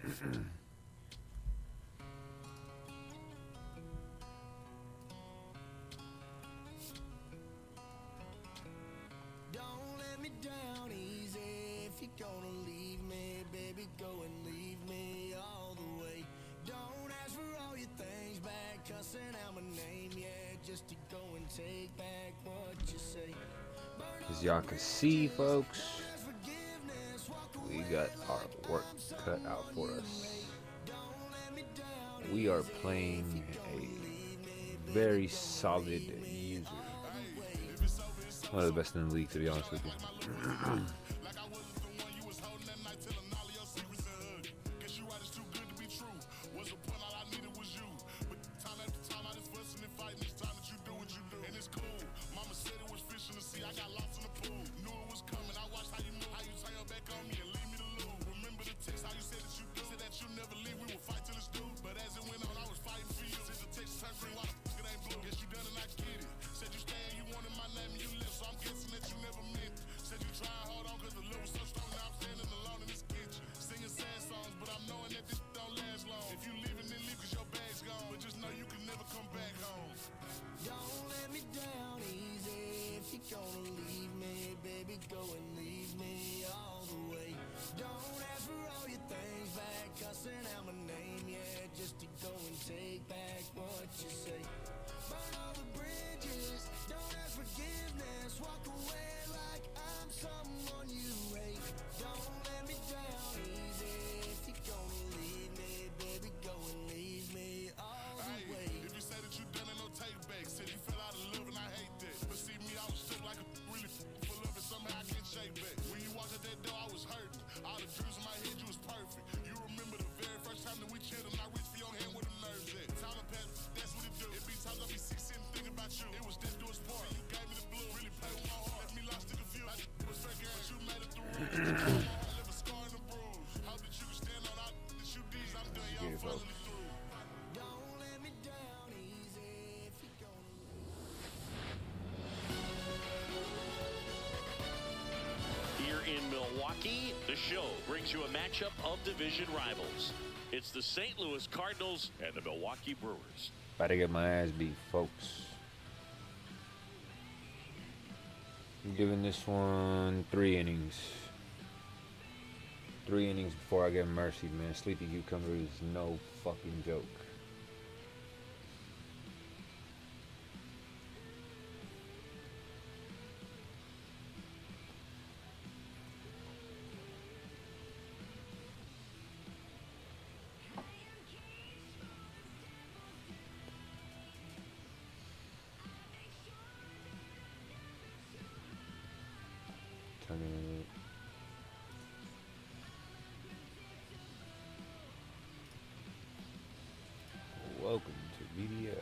let me down easy. If you're gonna leave me, baby, go and leave me all the way. Don't ask for all your things back, cussing out my name, yeah, just to go and take back what you say. As y'all can see, folks, we got our work cut out for us. We are playing a very solid user. One of the best in the league, to be honest with you. In Milwaukee, the show brings you a matchup of division rivals. It's the St. Louis Cardinals and the Milwaukee Brewers. About to get my ass beat, folks. I'm giving this one 3 innings. 3 innings before I get mercy, man. Sleepy Cucumber is no fucking joke. Welcome to VBL.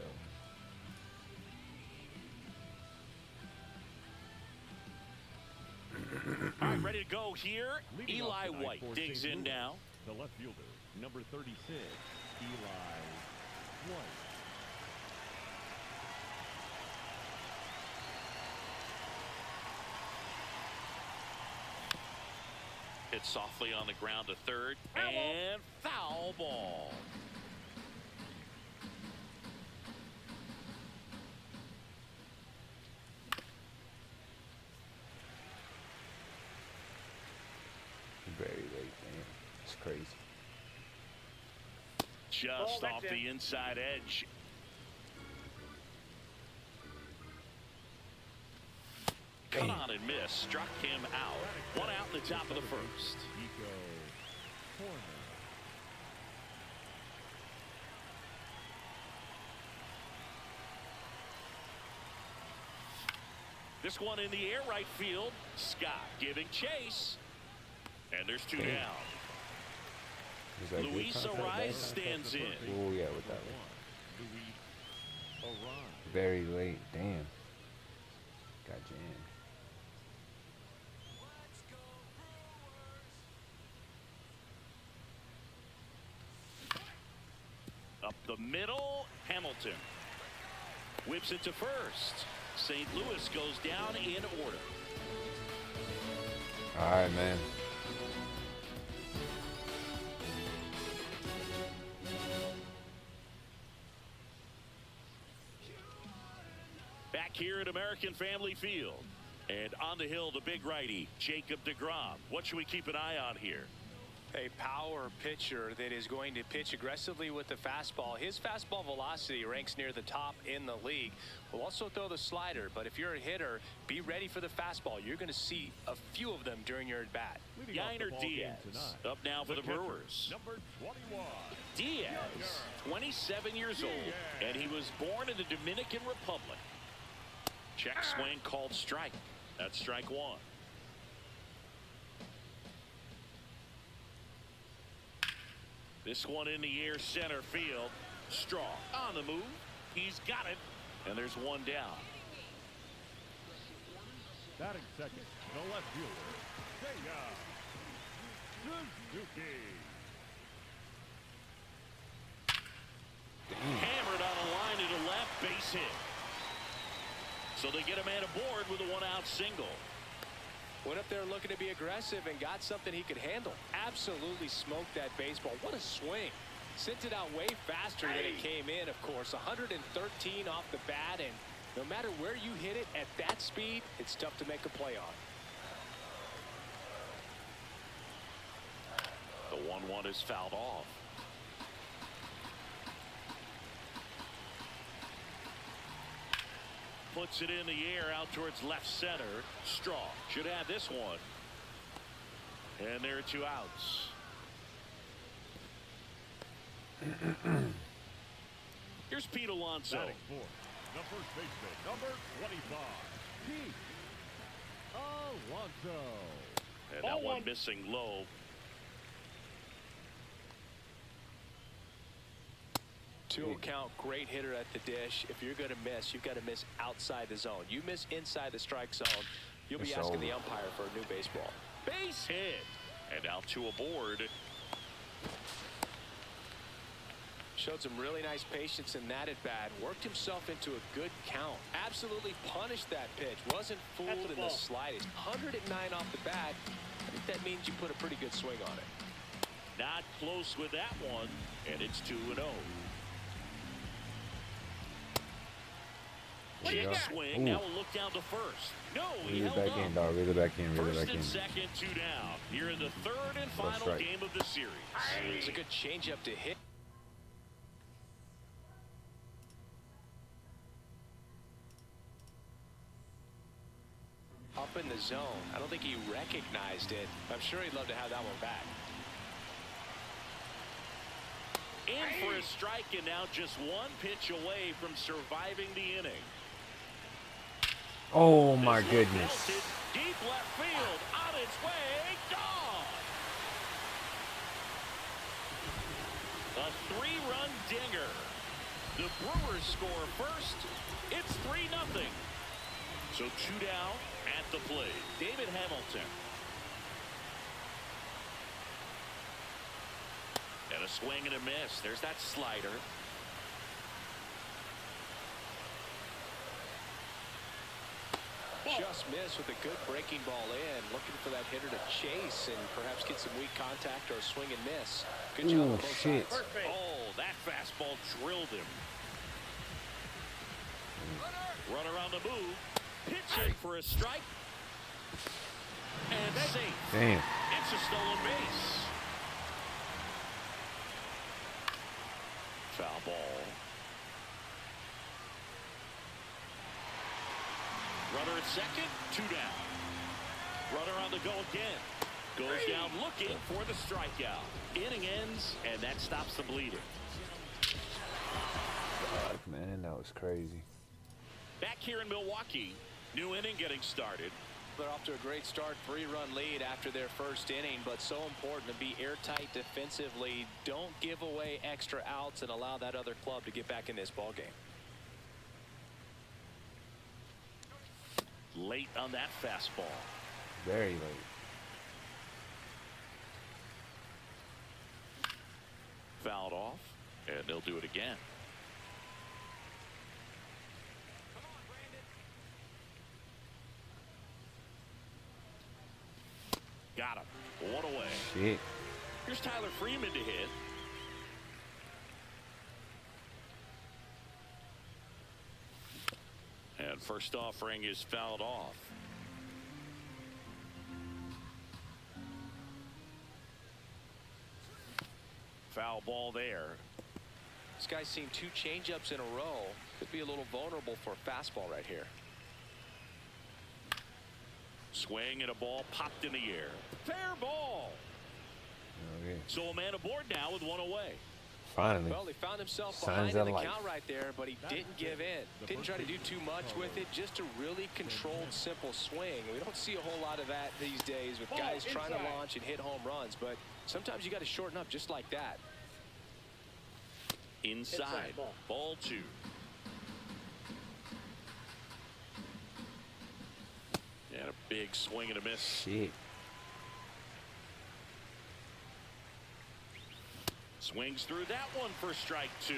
All right, ready to go here. Eli White digs in now. The left fielder, number 36, Eli White. Hit softly on the ground to third, and foul ball. Very late, man. It's crazy. Just off the inside edge. Cut on and miss. Struck him out. 1 out in the top of the first. This one in the air right field. Scott giving chase. And there's 2 down. Luis Ariz stands in. Oh, yeah, with that one. Very late. Damn. Got jammed. Up the middle, Hamilton. Whips it to first. St. Louis goes down in order. All right, man. Back here at American Family Field. And on the hill, the big righty, Jacob deGrom. What should we keep an eye on here? A power pitcher that is going to pitch aggressively with the fastball. His fastball velocity ranks near the top in the league. Will also throw the slider, but if you're a hitter, be ready for the fastball. You're going to see a few of them during your at-bat. Yainer Diaz up now for the Brewers. Number 21. Diaz, 27 years old, and he was born in the Dominican Republic. Check swing called strike. That's strike one. This one in the air, center field. Strong on the move. He's got it. And there's one down. Batting second, the left fielder, Seiya Suzuki. Hammered on a line to the left, base hit. So they get a man aboard with a one-out single. Went up there looking to be aggressive and got something he could handle. Absolutely smoked that baseball. What a swing. Sent it out way faster than it came in, of course. 113 off the bat, and no matter where you hit it at that speed, it's tough to make a play on. The 1-1 is fouled off. Puts it in the air out towards left center. Strong should have this one. And there are two outs. Here's Pete Alonso. Batting fourth, the first baseman, number 25, Pete Alonso. And that one missing low. To account, great hitter at the dish. If you're going to miss, you've got to miss outside the zone. You miss inside the strike zone, you'll be asking the umpire for a new baseball. Base hit. And out to a board. Showed some really nice patience in that at bat. Worked himself into a good count. Absolutely punished that pitch. Wasn't fooled in the slightest. 109 off the bat. I think that means you put a pretty good swing on it. Not close with that one. And it's 2-0. Big swing. Now we'll look down to first. No, he held back up. in, dog. Reel it back in. Reel it First back in. and second, two down. Here in the third and final game of the series. It's a good changeup to hit. Up in the zone. I don't think he recognized it. I'm sure he'd love to have that one back. In for a strike, and now just one pitch away from surviving the inning. Oh my goodness. Belted, deep left field, on its way, gone. A three-run dinger. The Brewers score first. It's 3-0. So two down at the plate. David Hamilton. And a swing and a miss. There's that slider. Just missed with a good breaking ball in. Looking for that hitter to chase and perhaps get some weak contact or a swing and miss. Good job on both sides. Oh, that fastball drilled him. Runner on the move. Pitching for a strike. And safe. Damn. It's a stolen base. Foul ball. Runner at second, two down. Runner on the go again. Goes down looking for the strikeout. Inning ends, and that stops the bleeding. Fuck, man, that was crazy. Back here in Milwaukee, new inning getting started. They're off to a great start, 3-run lead after their first inning, but so important to be airtight defensively. Don't give away extra outs and allow that other club to get back in this ball game. Late on that fastball. Very late. Fouled off, and they'll do it again. Got him. One away. Shit. Here's Tyler Freeman to hit. And And first offering is fouled off. Foul ball there. This guy's seen 2 changeups in a row. Could be a little vulnerable for a fastball right here. Swing and a ball popped in the air. Fair ball. Okay. So a man aboard now with 1 away. Finally. Well, he found himself Signs behind in of the life. count right there, but he didn't give in. Didn't try to do too much with it. Just a really controlled, simple swing. We don't see a whole lot of that these days with guys trying to launch and hit home runs, but sometimes you got to shorten up just like that. Inside. Ball 2. And a big swing and a miss. Shit. Swings through that one for strike 2.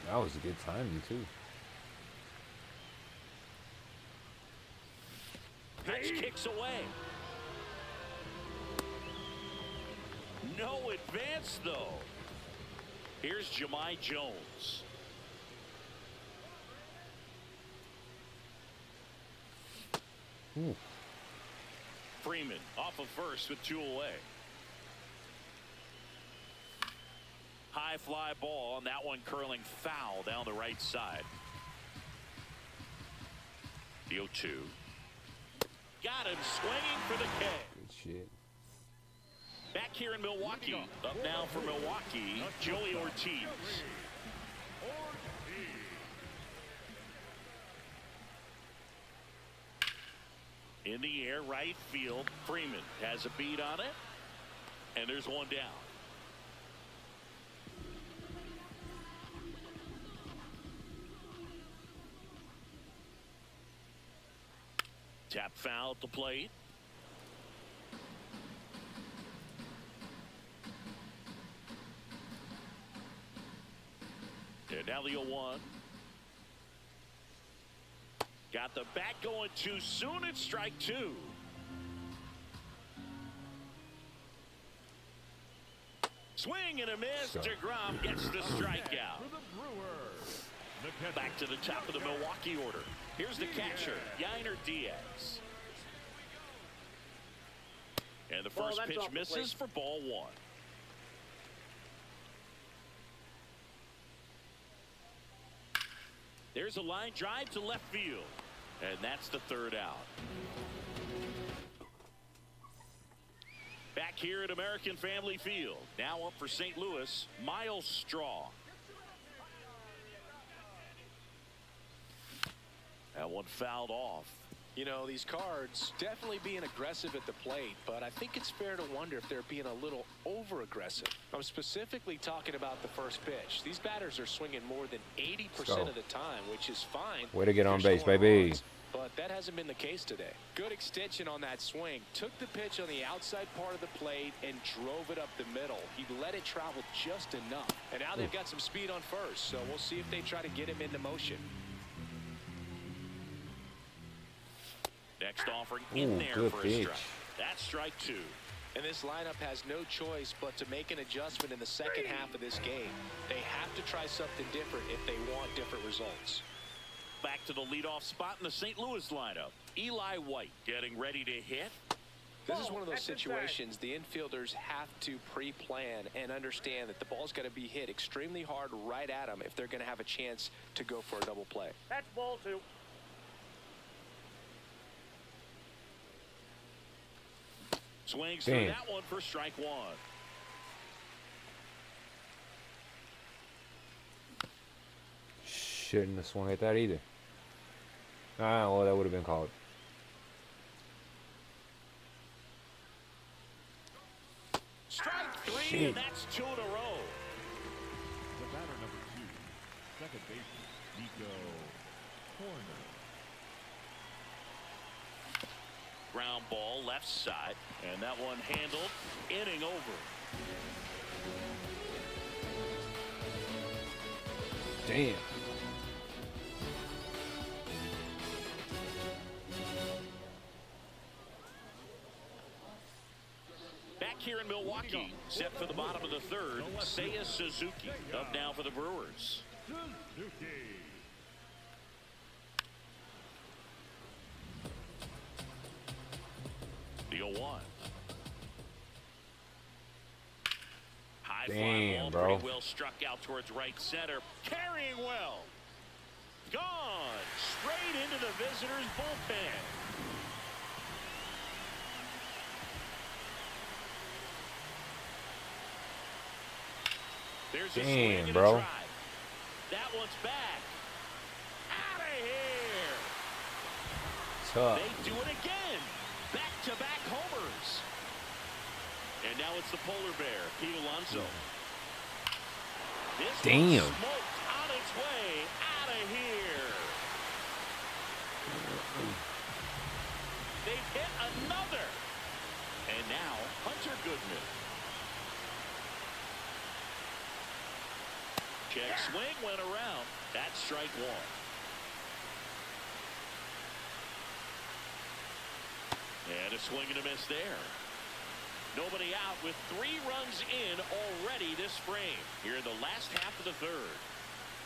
That was a good timing too. Pitch kicks away. No advance though. Here's Jahmai Jones. Ooh. Freeman off of first with 2 away. High fly ball, and that one curling foul down the right side. The 0-2. Got him swinging for the K. Good shit. Back here in Milwaukee. Up now for Milwaukee, Joey Ortiz. In the air, right field. Freeman has a beat on it. And there's one down. Tap foul at the plate. And now the 0-1. Got the bat going too soon. It's strike 2. Swing and a miss. DeGrom gets the strikeout. Back to the top of the Milwaukee order. Here's the catcher, Yainer Diaz. And the first pitch misses for ball 1. There's a line drive to left field. And that's the 3rd out. Back here at American Family Field. Now up for St. Louis, Miles Straw. That one fouled off. You know, these Cards definitely being aggressive at the plate, but I think it's fair to wonder if they're being a little over-aggressive. I'm specifically talking about the first pitch. These batters are swinging more than 80% of the time, which is fine. Way to get on base, baby. Runs, but that hasn't been the case today. Good extension on that swing. Took the pitch on the outside part of the plate and drove it up the middle. He let it travel just enough. And now they've got some speed on first, so we'll see if they try to get him into motion. Next offering in there for a pitch. strike. That's strike 2. And this lineup has no choice but to make an adjustment in the second half of this game. They have to try something different if they want different results. Back to the leadoff spot in the St. Louis lineup. Eli White getting ready to hit. This is one of those situations the infielders have to pre-plan and understand that the ball's got to be hit extremely hard right at them if they're going to have a chance to go for a double play. That's ball 2. Swings through that one for strike 1. Shouldn't have swung at that either. Ah, well, that would have been called. Strike 3, Shit. and that's 2 in a row. The batter number 2, second baseman, Nico Corner. Ground ball left side, and that one handled. Inning over. Damn. Back here in Milwaukee, set for the bottom of the 3rd, Seiya Suzuki up now for the Brewers. 1. High fly Damn, ball, bro. pretty well struck out towards right center. Carrying well. Gone straight into the visitors' bullpen. There's a swing and a bro. drive. That one's back. Out of here. Tough. They do it again. Back-to-back homers. And now it's the polar bear, Pete Alonso. This Damn. one's smoked on its way out of here. They've hit another. And now Hunter Goodman. Check swing went around. That's strike 1. And a swing and a miss there. Nobody out with 3 runs in already this frame. Here in the last half of the 3rd.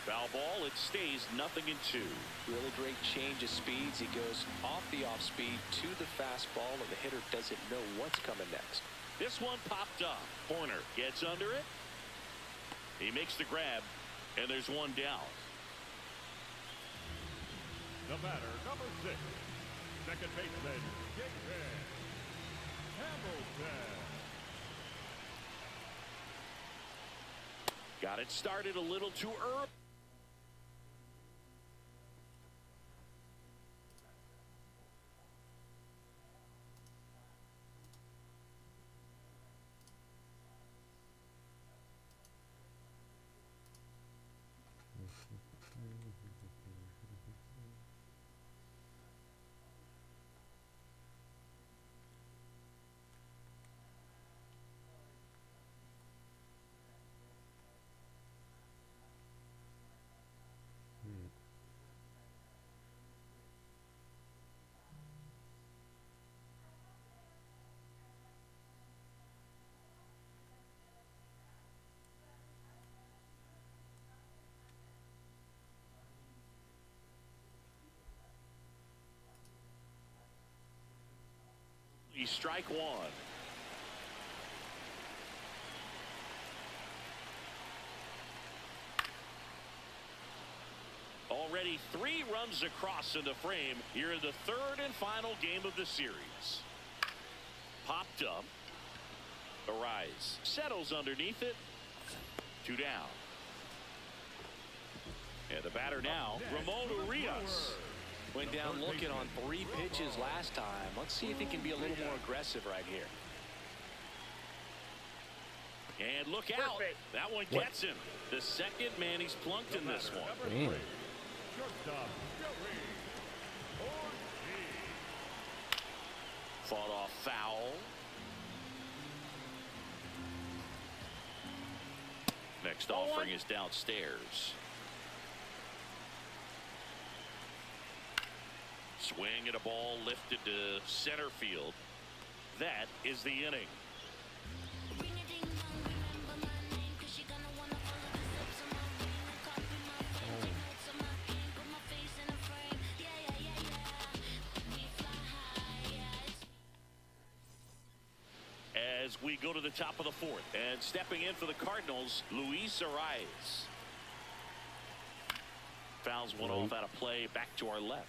Foul ball, it stays 0-2. Really great change of speeds. He goes off the off speed to the fastball, and the hitter doesn't know what's coming next. This one popped up. Corner gets under it. He makes the grab, and there's 1 down. The batter, number 6, second baseman, Hamilton. Got it started a little too early. Strike 1. Already 3 runs across in the frame here in the 3rd and final game of the series. Popped up. Arise. Settles underneath it. 2 down. And the batter now, Ramon Urias. Went down looking on 3 pitches last time. Let's see if he can be a little more aggressive right here. And look out. That one gets him. The second man he's plunked in this one. Damn. Fought off foul. Next offering is downstairs. Swing and a ball lifted to center field. That is the inning. As we go to the top of the 4th, and stepping in for the Cardinals, Luis Arias. Fouls one off out of play, back to our left.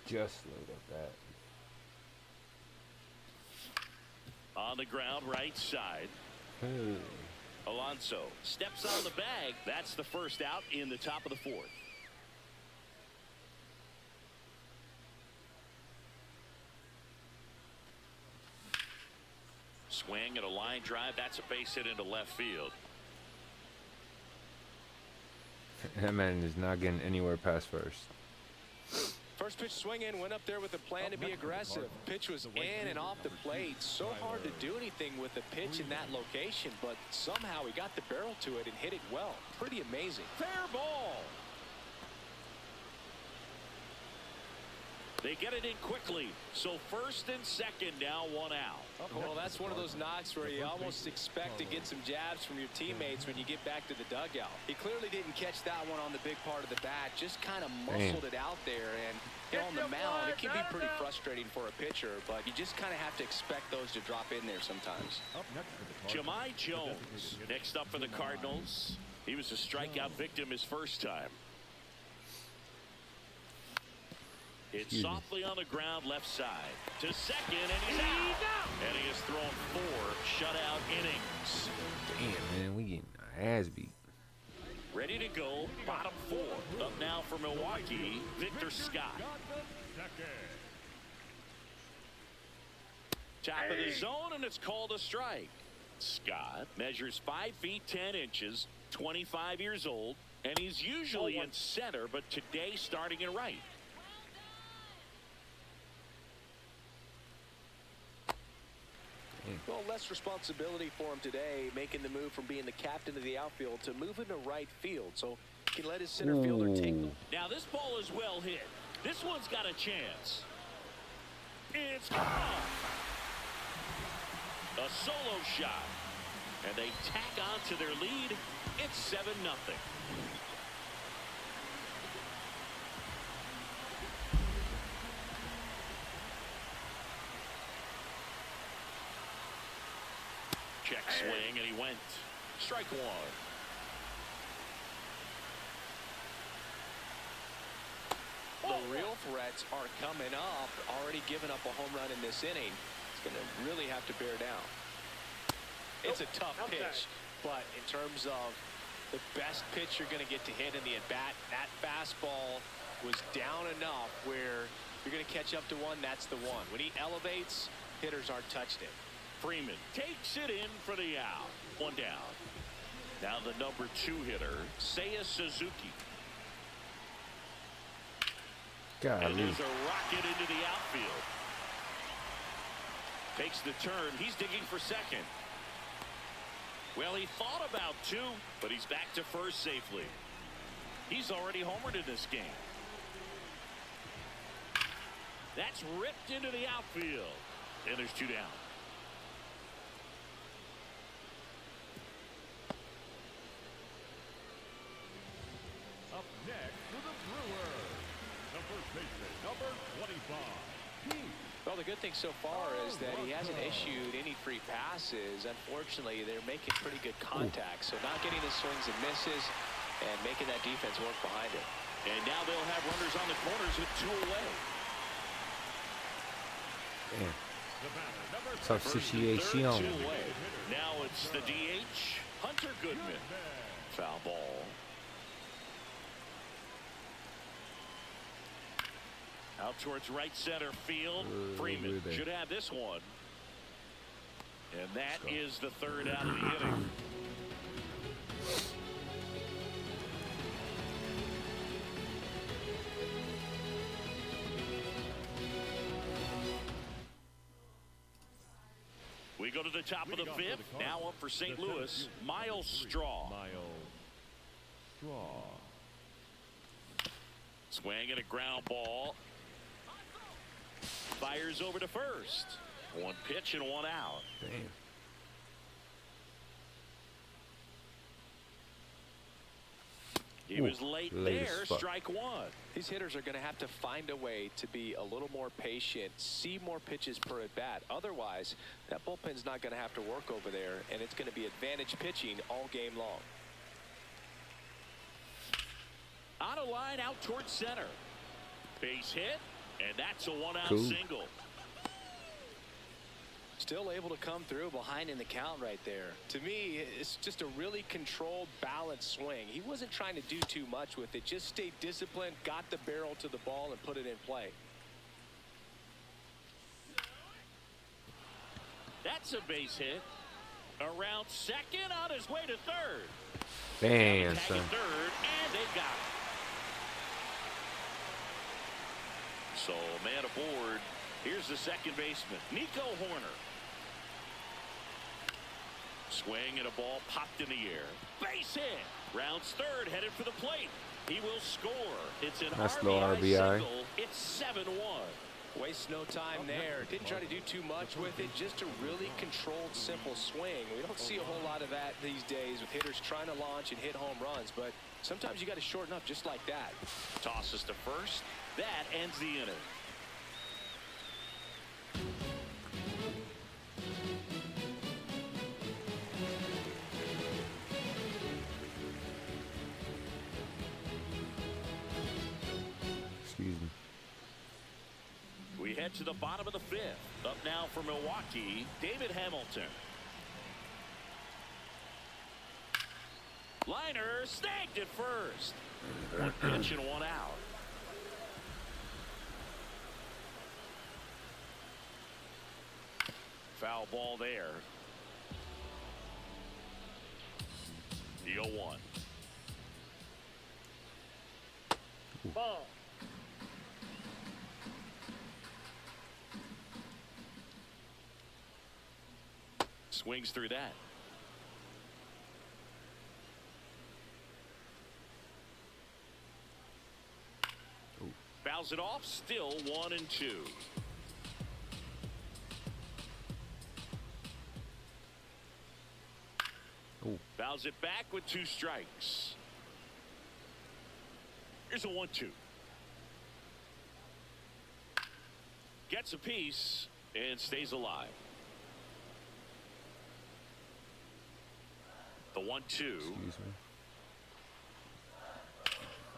Just load up that. On the ground, right side. Alonso steps on the bag. That's the first out in the top of the 4th. Swing and a line drive. That's a base hit into left field. That man is not getting anywhere past first. First pitch swing in, went up there with a plan to be aggressive. Pitch was in and off the plate. So hard to do anything with the pitch in that location, but somehow he got the barrel to it and hit it well. Pretty amazing. Fair ball. They get it in quickly. So first and second now, one out. Well, that's one of those knocks where you almost expect to get some jabs from your teammates when you get back to the dugout. He clearly didn't catch that one on the big part of the bat, just kind of muscled it out there. And on the mound, it can be pretty frustrating for a pitcher, but you just kind of have to expect those to drop in there sometimes. Jahmai Jones next up for the Cardinals. He was a strikeout victim his first time. It's softly on the ground left side to second, and he's out. And he has thrown 4 shutout innings. Damn, man, we getting our ass beat. Ready to go, bottom 4. Up now for Milwaukee, Victor Scott. Top of the zone, and it's called a strike. Scott measures 5 feet 10 inches, 25 years old, and he's usually in center, but today starting in right. Well, less responsibility for him today, making the move from being the captain of the outfield to moving to right field, so he can let his center fielder take them. Now this ball is well hit. This one's got a chance. It's gone. A solo shot, and they tack on to their lead. It's 7-0. Check swing, and he went. Strike 1. The real threats are coming up. Already giving up a home run in this inning. It's going to really have to bear down. It's a tough pitch, but in terms of the best pitch you're going to get to hit in the at-bat, that fastball was down enough where you're going to catch up to one. That's the one. When he elevates, hitters aren't touched it. Freeman takes it in for the out. 1 down. Now the number 2 hitter, Seiya Suzuki. And there's a rocket into the outfield. Takes the turn. He's digging for second. Well, he thought about 2, but he's back to first safely. He's already homered in this game. That's ripped into the outfield. And there's 2 down. Up next for the Brewers, the first baseman, number 25, Pete. Well, the good thing so far is that he hasn't issued any free passes. Unfortunately, they're making pretty good contact, so not getting the swings and misses and making that defense work behind it. And now they'll have runners on the corners with 2 away. Damn. Tough situation. Now it's the DH, Hunter Goodman. Foul ball. Out towards right center field. Freeman should have this one. And that is the 3rd out of the inning. We go to the top of the 5th. Now up for St. Louis, Miles Straw. Swing and a ground ball. Fires over to first. 1 pitch and 1 out. Damn. He was late there. Strike 1. These hitters are going to have to find a way to be a little more patient, see more pitches per at bat. Otherwise, that bullpen's not going to have to work over there, and it's going to be advantage pitching all game long. On a line out towards center. Base hit, and that's a 1-out single. Still able to come through behind in the count right there. To me, it's just a really controlled, balanced swing. He wasn't trying to do too much with it. Just stayed disciplined, got the barrel to the ball, and put it in play. That's a base hit. Around second, on his way to third. Damn, son. Third, and they got it. So, man aboard. Here's the second baseman, Nico Horner. Swing and a ball popped in the air. Base hit. Rounds third, headed for the plate. He will score. It's an Nice little RBI RBI. single. It's 7-1. Waste no time there. Didn't try to do too much with it. Just a really controlled, simple swing. We don't see a whole lot of that these days with hitters trying to launch and hit home runs. But sometimes you got to shorten up just like that. Tosses to first. That ends the inning. Excuse me. We head to the bottom of the fifth. Up now for Milwaukee, David Hamilton. Liner snagged at first. One pitch and one out. Foul ball there. The 0-1. Ball. Swings through that. Fouls it off. Still 1-2. Fouls it back with 2 strikes. Here's a 1-2. Gets a piece and stays alive. The 1-2. Excuse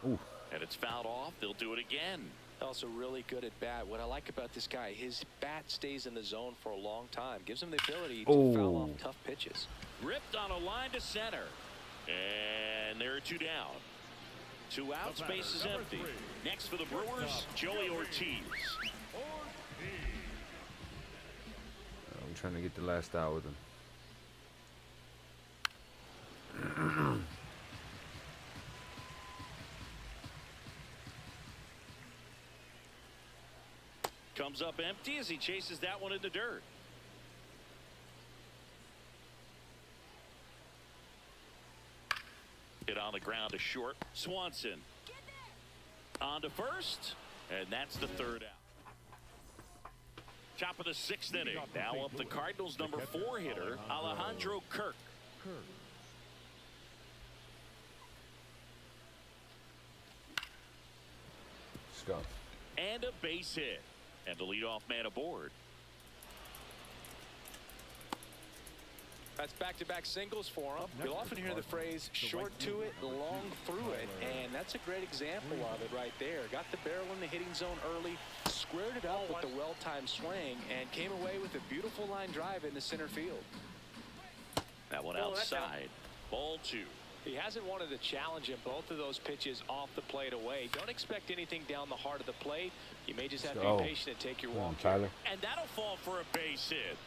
me. Ooh. And it's fouled off. They'll do it again. Also really good at bat. What I like about this guy, his bat stays in the zone for a long time. Gives him the ability to foul off tough pitches. Ripped on a line to center. And there are 2 down. 2 outs, base is empty. Next for the Brewers, Joey Ortiz. I'm trying to get the last out with him. Comes up empty as he chases that one in the dirt. Hit on the ground to short. Swanson on to first, and that's the 3rd out. Top of the 6th inning. Now up the Cardinals' number 4 hitter, Alejandro Kirk. Let's go. And a base hit. And the leadoff man aboard. That's back-to-back singles for him. You'll often hear the phrase short to it, long through it, and that's a great example of it right there. Got the barrel in the hitting zone early, squared it up with the well-timed swing, and came away with a beautiful line drive into center field. That one outside. Ball 2. He hasn't wanted to challenge in both of those pitches off the plate away. Don't expect anything down the heart of the plate. You may just have to be patient and take your walk. Tyler. And that'll fall for a base hit.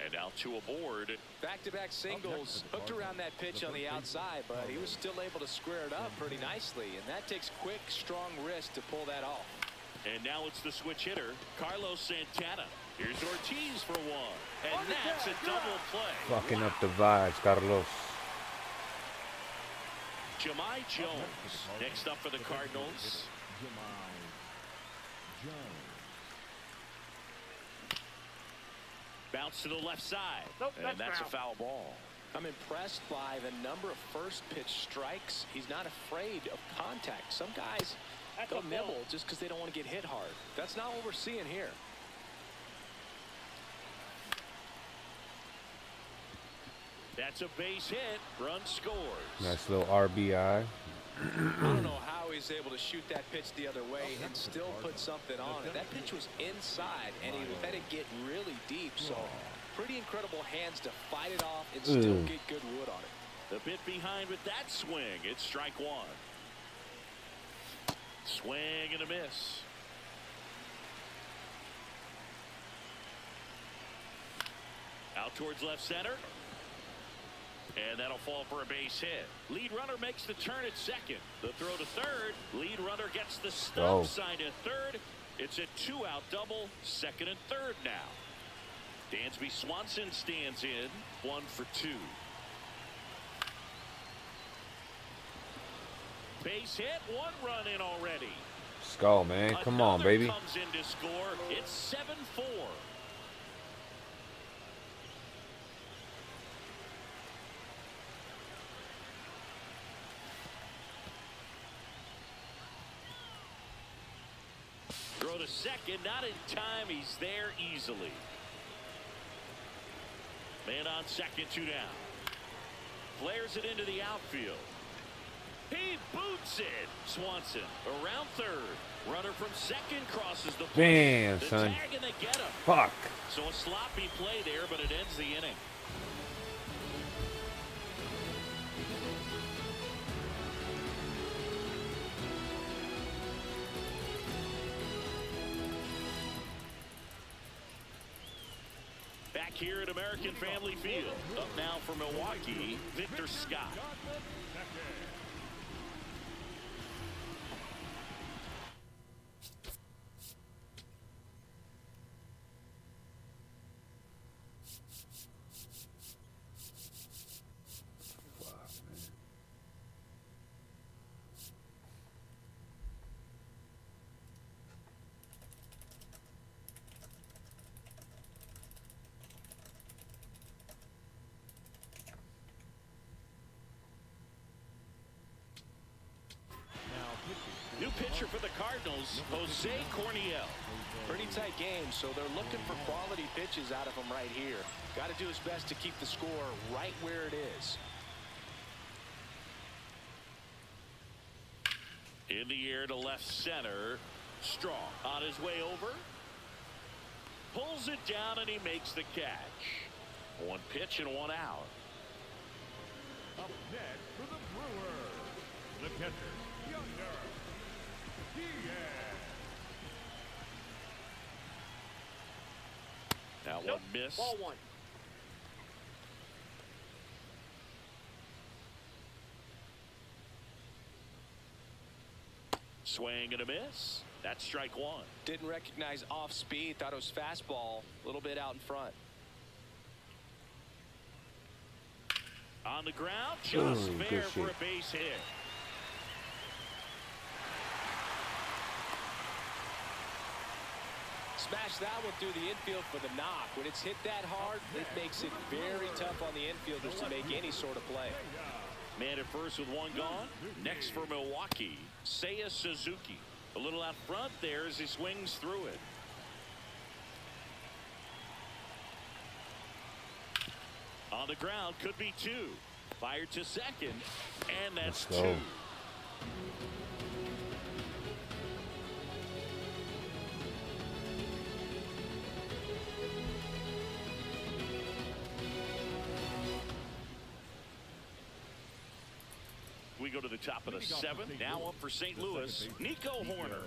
And now 2 aboard. Back-to-back singles, hooked around that pitch on the outside, but he was still able to square it up pretty nicely, and that takes quick, strong wrist to pull that off. And now it's the switch hitter, Carlos Santana. Here's Ortiz for 1, and that's a double play. Fucking up the vibes, Carlos. Jahmai Jones next up for the Cardinals. Bounce to the left side. And that's a foul ball. I'm impressed by the number of first pitch strikes. He's not afraid of contact. Some guys, they'll nibble just because they don't want to get hit hard. That's not what we're seeing here. That's a base hit. Run scores. Nice little RBI. I don't know how he's able to shoot that pitch the other way and still put something on it. That pitch was inside, and he let it get really deep. So pretty incredible hands to fight it off and still get good wood on it. The bit behind with that swing. It's strike 1. Swing and a miss. Out towards left center. And that'll fall for a base hit. Lead runner makes the turn at second. The throw to third. Lead runner gets the stop sign at third. It's a 2-out double. Second and third now. Dansby Swanson stands in. 1 for 2. Base hit, 1 run in already. Let's go, man. Come on, Another baby. comes in to score. It's 7-4. Throw to second, not in time. He's there easily. Man on second, 2 down. Flares it into the outfield. He boots it. Swanson around third. Runner from second crosses the plate. Damn, The son. tag and they get him. Fuck. So a sloppy play there, but it ends the inning. Back here at American Family Field. Up now for Milwaukee, Victor Scott. New pitcher for the Cardinals, Jose Corniel. Pretty tight game, so they're looking for quality pitches out of him right here. Got to do his best to keep the score right where it is. In the air to left center. Strong on his way over. Pulls it down and he makes the catch. 1 pitch and 1 out. Up next for the Brewers, the catcher, Yonder. That one missed. Ball 1. Swing and a miss. That's strike 1. Didn't recognize off speed. Thought it was fastball. A little bit out in front. On the ground, just Ooh, fair good for shit. a base hit. Smash that one through the infield for the knock. When it's hit that hard, it makes it very tough on the infielders to make any sort of play. Man at first with 1 gone. Next for Milwaukee, Seiya Suzuki. A little out front there as he swings through it. On the ground, could be 2. Fired to second, and that's Let's 2. go. We go to the top of the 7th. Now up for St. Louis, Nico Horner.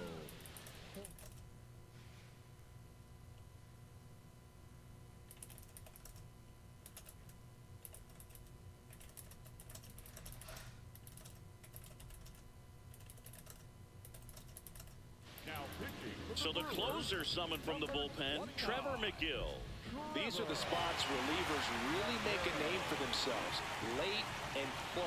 So the closer summoned from the bullpen, Trevor McGill. These are the spots relievers really make a name for themselves. Late and close.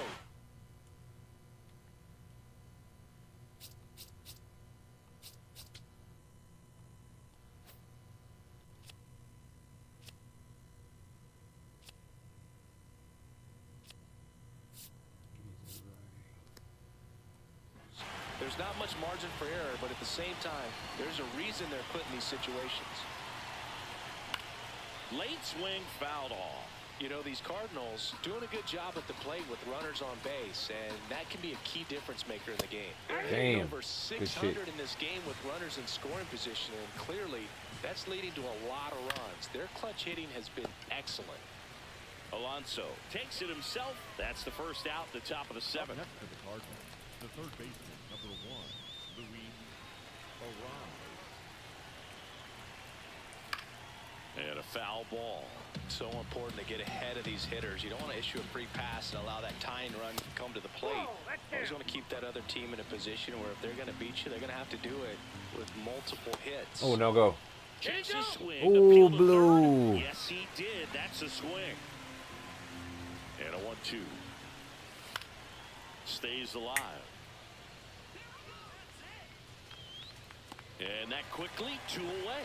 There's not much margin for error, but at the same time, there's a reason they're put in these situations. Late swing fouled off. You know, these Cardinals doing a good job at the plate with runners on base, and that can be a key difference maker in the game. They're hitting Damn. over 600 in this game with runners in scoring position, and clearly that's leading to a lot of runs. Their clutch hitting has been excellent. Alonso takes it himself. That's the first out, the top of the 7th. Next to the Cardinals, the third baseman, number 1, Luis Arraez. And a foul ball. So important to get ahead of these hitters. You don't want to issue a free pass and allow that tying run to come to the plate. Always want to keep that other team in a position where if they're going to beat you, they're going to have to do it with multiple hits. Oh, no go. Chase a swing. Ooh, appeal to blue. third. Yes, he did. That's a swing. And a 1-2. Stays alive. And that quickly 2 away.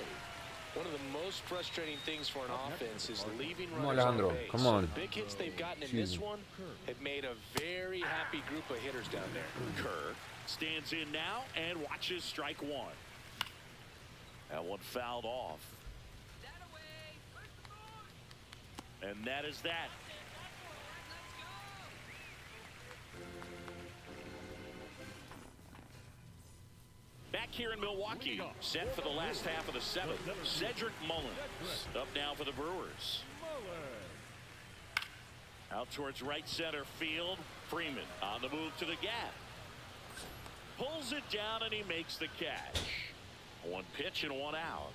One of the most frustrating things for an offense is leaving Come on, runners on Alejandro. base. Come on. The big hits they've gotten in this one have made a very happy group of hitters down there. Kerr stands in now and watches strike 1. That one fouled off. And that is that. Back here in Milwaukee, set for the last half of the 7th. Cedric Mullins up now for the Brewers. Out towards right center field. Freeman on the move to the gap. Pulls it down and he makes the catch. 1 pitch and 1 out.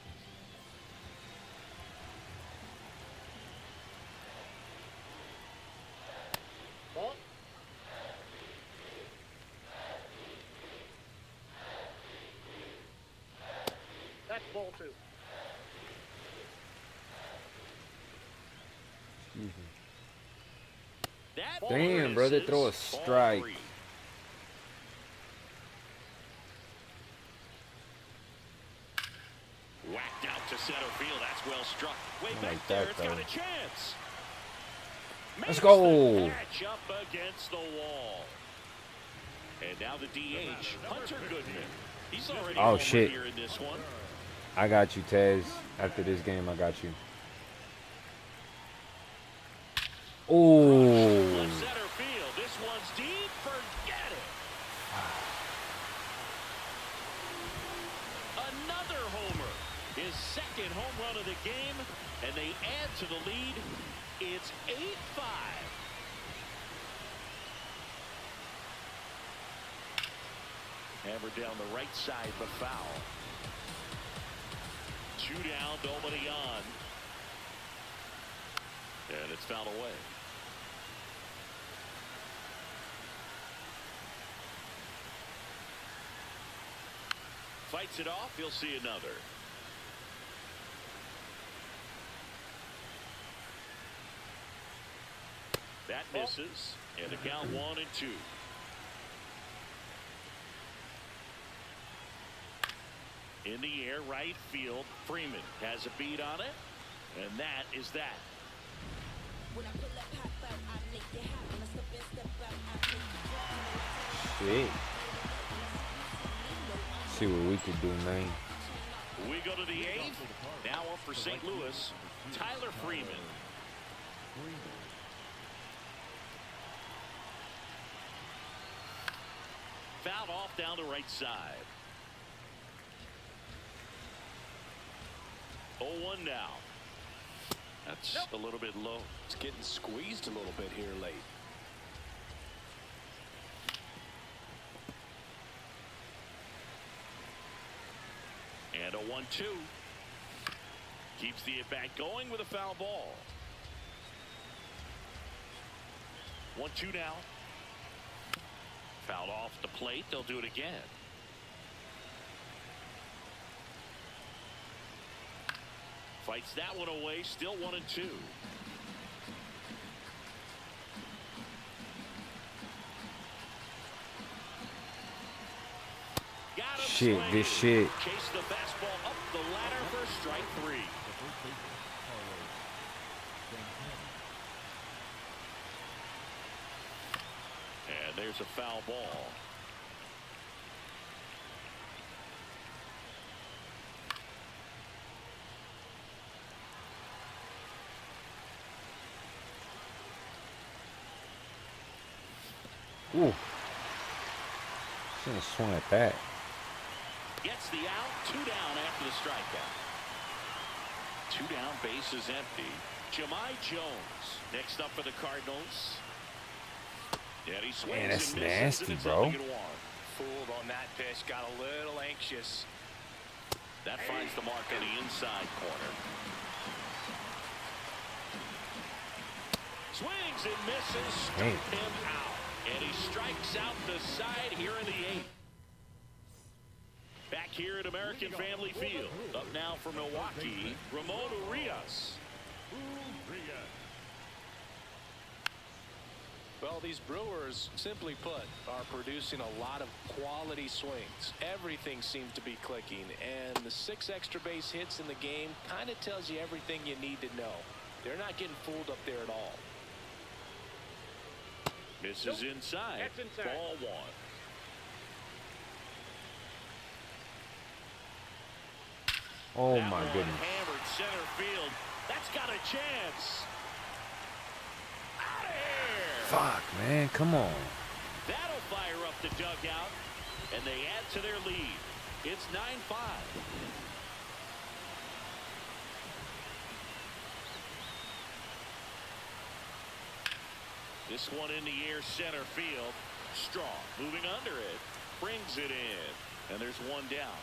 That's ball 2. That Damn, bro, they throw a strike. Whacked out to center field. That's well struck. Way I back like there. that, It's got though. a chance. Let's Makes go. the catch up against the wall. And now the DH, Hunter Goodman. He's already Oh, homered shit. here in this one. I got you, Tez. After this game, I got you. Oh. Left center field. This one's deep. Forget it. Another homer. His 2nd home run of the game. And they add to the lead. It's 8-5. Hammered down the right side, but foul. 2 down, nobody on. And it's fouled away. Fights it off. He'll see another. That misses. And the count 1-2. In the air, right field. Freeman has a beat on it. And that is that. Shit. See what we could do, man. We go to the 8th. Now up for St. Louis, Tyler Freeman. Fouled off down the right side. 0-1 now. That's a little bit low. It's getting squeezed a little bit here late. And a 1-2. Keeps the at-bat going with a foul ball. 1-2 now. Fouled off the plate. They'll do it again. Fights that one away. Still 1-2. Shit, this shit. Chase the fastball up the ladder for strike 3. And there's a foul ball. Ooh. Shouldn't have swung at that. Gets the out. 2 down after the strikeout. 2 down, bases empty. Jahmai Jones next up for the Cardinals. Yeah, he swings Man, that's and misses, nasty, and it's bro. 0-1. Fooled on that pitch. Got a little anxious. That finds the mark on the inside corner. Swings and misses. Struck him out. And he strikes out the side here in the 8th. Back here at American Family Field. Up now for Milwaukee, Ramon Urias. Well, these Brewers, simply put, are producing a lot of quality swings. Everything seems to be clicking, and the 6 extra base hits in the game kind of tells you everything you need to know. They're not getting fooled up there at all. Misses inside. That's inside. Ball 1. Oh That my one goodness. hammered center field. That's got a chance. Out of here. Fuck, man. Come on. That'll fire up the dugout, and they add to their lead. It's 9-5. This one in the air, center field. Strong, moving under it, brings it in, and there's one down.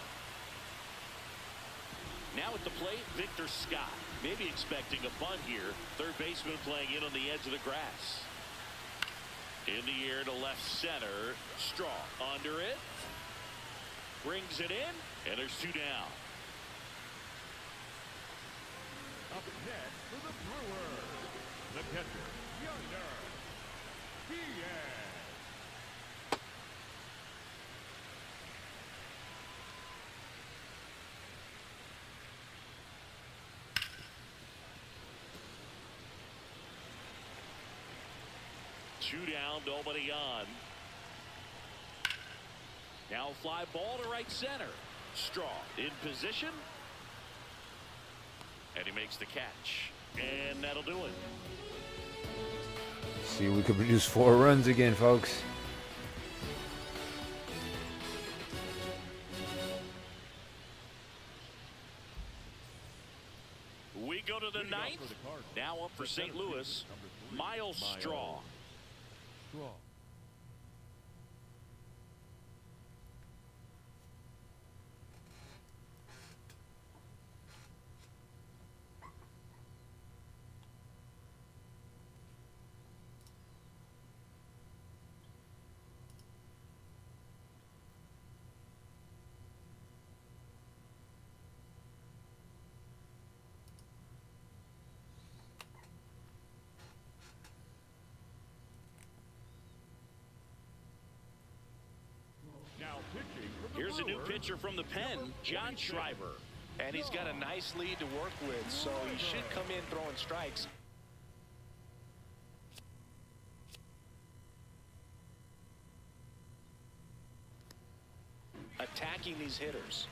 Now at the plate, Victor Scott. Maybe expecting a bunt here. Third baseman playing in on the edge of the grass. In the air to left center. Strong under it. Brings it in, and there's 2 down. Up next for the Brewers, the catcher, Younger. Diaz. Two down, nobody on. Now fly ball to right center. Strong in position. And he makes the catch. And that'll do it. See, we could produce 4 runs again, folks. We go to the 9th. Now up for St. Louis, Miles Straw. Now pitching for the Here's a new Brewers, pitcher from the pen, John Schreiber. And he's got a nice lead to work with, so he should come in throwing strikes. Attacking these hitters.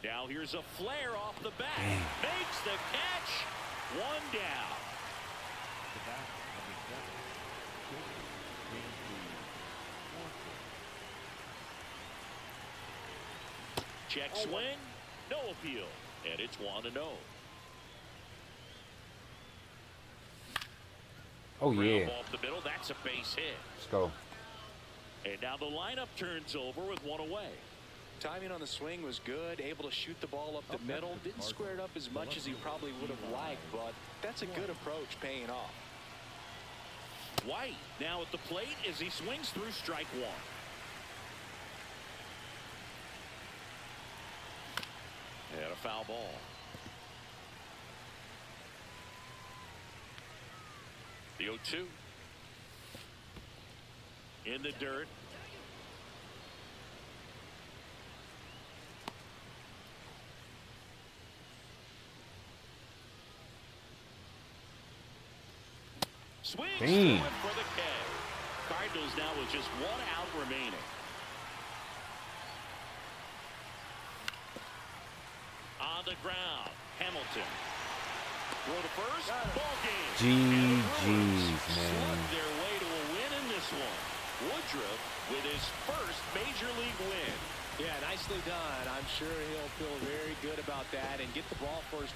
Now here's a flare off the bat. Makes the catch. 1 down. Check swing. No appeal. And it's 1-0. Oh, yeah. Off the middle. That's a base hit. Let's go. And now the lineup turns over with 1 away. Timing on the swing was good, able to shoot the ball up the middle. Didn't square it up as much as he probably would have liked, but that's a good approach paying off. White now at the plate as he swings through strike 1. And a foul ball. The 0-2. In the dirt. Swings through it for the K. Cardinals now with just 1 out remaining. On the ground, Hamilton. Throw to first, ball game. GG's, man. Slugged their way to a win in this one. Woodruff with his first major league win. Yeah, nicely done. I'm sure he'll feel very good about that and get the ball first